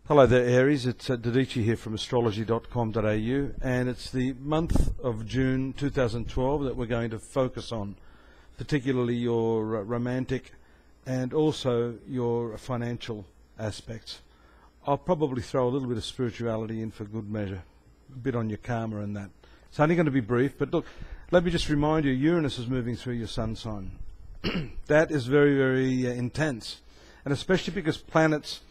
Hello there, Aries. It's Dadhichi here from astrology.com.au, and it's the month of June 2012 that we're going to focus on, particularly your romantic and also your financial aspects. I'll probably throw a little bit of spirituality in for good measure, a bit on your karma and that. It's only going to be brief, but look, let me just remind you, Uranus is moving through your sun sign. That is very, very intense, and especially because planets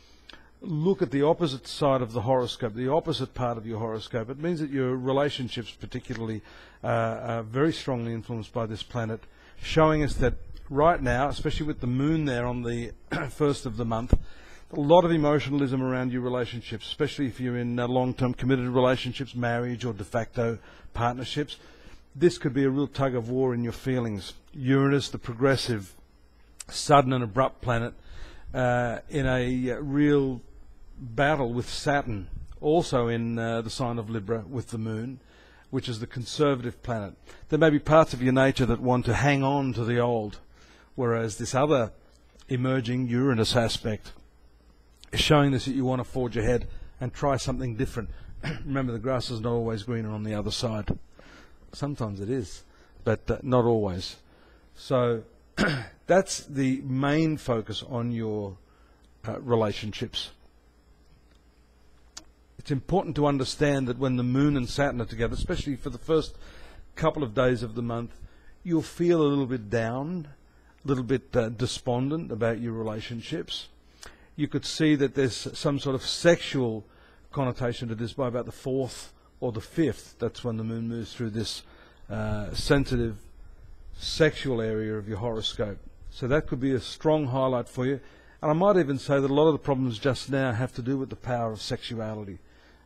look at the opposite side of the horoscope, the opposite part of your horoscope. It means that your relationships particularly are very strongly influenced by this planet, showing us that right now, especially with the moon there on the first of the month, a lot of emotionalism around your relationships, especially if you're in long-term committed relationships, marriage or de facto partnerships. This could be a real tug of war in your feelings. Uranus, the progressive, sudden and abrupt planet, in a real battle with Saturn, also in the sign of Libra with the moon, which is the conservative planet. There may be parts of your nature that want to hang on to the old, whereas this other emerging Uranus aspect is showing us that you want to forge ahead and try something different. Remember, the grass is not always greener on the other side. Sometimes it is, but not always. So that's the main focus on your relationships. It's important to understand that when the moon and Saturn are together, especially for the first couple of days of the month, you'll feel a little bit down, a little bit despondent about your relationships. You could see that there's some sort of sexual connotation to this by about the 4th or the 5th. That's when the moon moves through this sensitive sexual area of your horoscope. So that could be a strong highlight for you. And I might even say that a lot of the problems just now have to do with the power of sexuality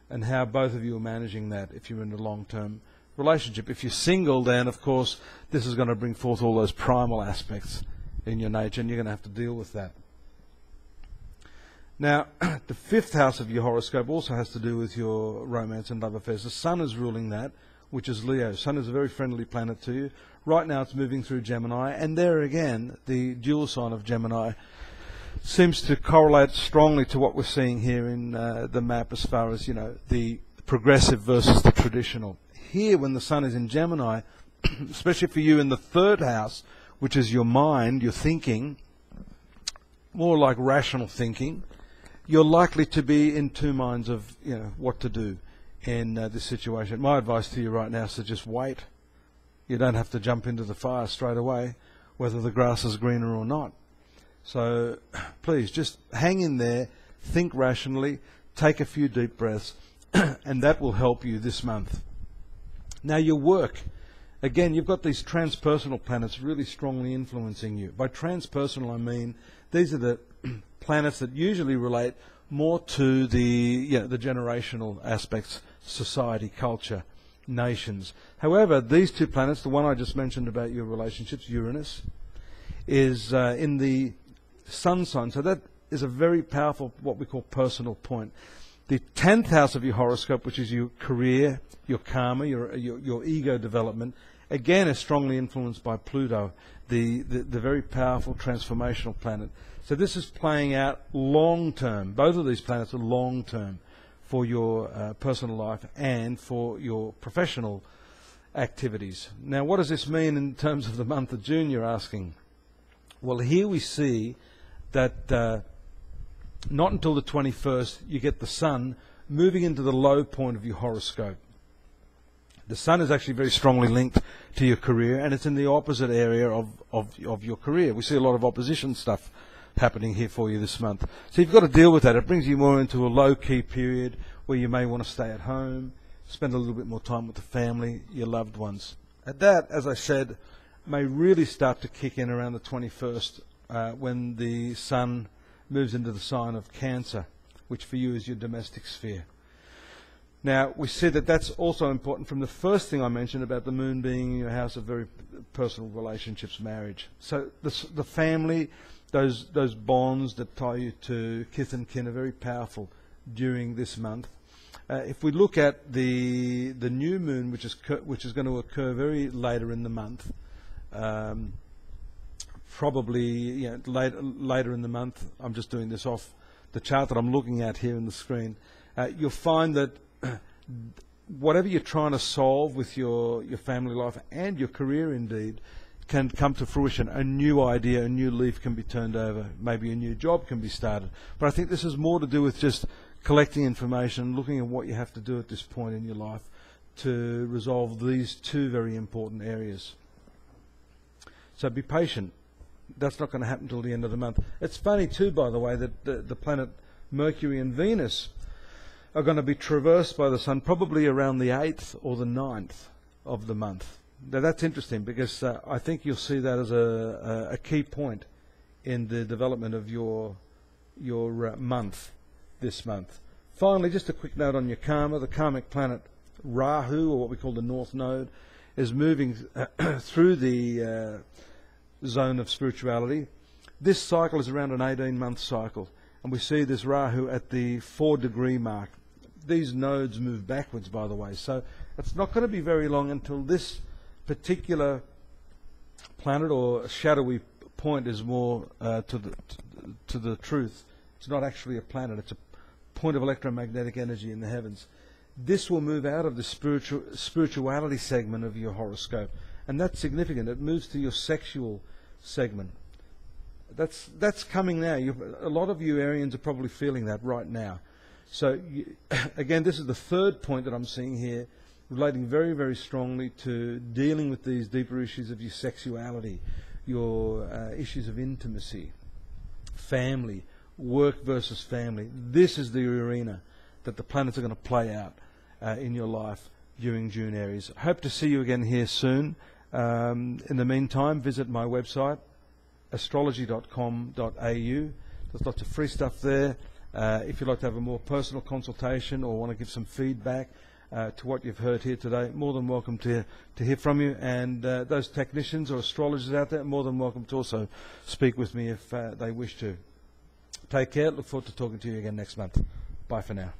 and how both of you are managing that if you're in a long-term relationship. If you're single, then, of course, this is going to bring forth all those primal aspects in your nature, and you're going to have to deal with that. Now, the 5th house of your horoscope also has to do with your romance and love affairs. The Sun is ruling that, which is Leo. Sun is a very friendly planet to you. Right now it's moving through Gemini, and there again, the dual sign of Gemini seems to correlate strongly to what we're seeing here in the map as far as, the progressive versus the traditional. Here, when the Sun is in Gemini, especially for you in the 3rd house, which is your mind, your thinking, more like rational thinking, you're likely to be in two minds of, what to do in this situation. My advice to you right now is to just wait. You don't have to jump into the fire straight away, whether the grass is greener or not. So please, just hang in there, think rationally, take a few deep breaths, and that will help you this month. Now, your work. Again, you've got these transpersonal planets really strongly influencing you. By transpersonal, I mean these are the planets that usually relate more to the generational aspects, society, culture, nations. However, these two planets, the one I just mentioned about your relationships, Uranus, is in the Sun sign. So that is a very powerful, what we call personal point. The 10th house of your horoscope, which is your career, your karma, your ego development, again is strongly influenced by Pluto, the very powerful transformational planet. So this is playing out long term. Both of these planets are long term for your personal life and for your professional activities. Now, what does this mean in terms of the month of June, you're asking? Well, here we see that not until the 21st you get the Sun moving into the low point of your horoscope. The Sun is actually very strongly linked to your career, and it's in the opposite area of your career. We see a lot of opposition stuff happening here for you this month. So you've got to deal with that. It brings you more into a low-key period where you may want to stay at home, spend a little bit more time with the family, your loved ones. And that, as I said, may really start to kick in around the 21st when the Sun moves into the sign of Cancer, which for you is your domestic sphere. Now, we see that that's also important from the first thing I mentioned about the moon being in your house of very personal relationships, marriage. So the family, those bonds that tie you to kith and kin are very powerful during this month. If we look at the new moon, which is going to occur very later in the month, probably later in the month. I'm just doing this off the chart that I'm looking at here in the screen, you'll find that whatever you're trying to solve with your family life and your career indeed can come to fruition. A new idea, a new leaf can be turned over, maybe a new job can be started. But I think this is more to do with just collecting information, looking at what you have to do at this point in your life to resolve these two very important areas. So be patient. That's not going to happen until the end of the month. It's funny too, by the way, that the planet Mercury and Venus are going to be traversed by the Sun probably around the 8th or the 9th of the month. Now that's interesting because I think you'll see that as a key point in the development of your month this month. Finally, just a quick note on your karma. The karmic planet Rahu, or what we call the North Node, is moving through the zone of spirituality. This cycle is around an 18-month cycle, and we see this Rahu at the 4-degree mark. These nodes move backwards, by the way, so it's not going to be very long until this particular planet or shadowy point is more to the truth. It's not actually a planet, it's a point of electromagnetic energy in the heavens. This will move out of the spirituality segment of your horoscope, and that's significant. It moves to your sexual segment. That's coming now. A lot of you Arians are probably feeling that right now. So again, this is the third point that I'm seeing here, relating very, very strongly to dealing with these deeper issues of your sexuality, your issues of intimacy, family, work versus family. This is the arena that the planets are going to play out in your life during June, Aries. Hope to see you again here soon. In the meantime, visit my website, astrology.com.au. There's lots of free stuff there. If you'd like to have a more personal consultation or want to give some feedback to what you've heard here today, more than welcome to hear from you. And those technicians or astrologers out there, more than welcome to also speak with me if they wish to. Take care. Look forward to talking to you again next month. Bye for now.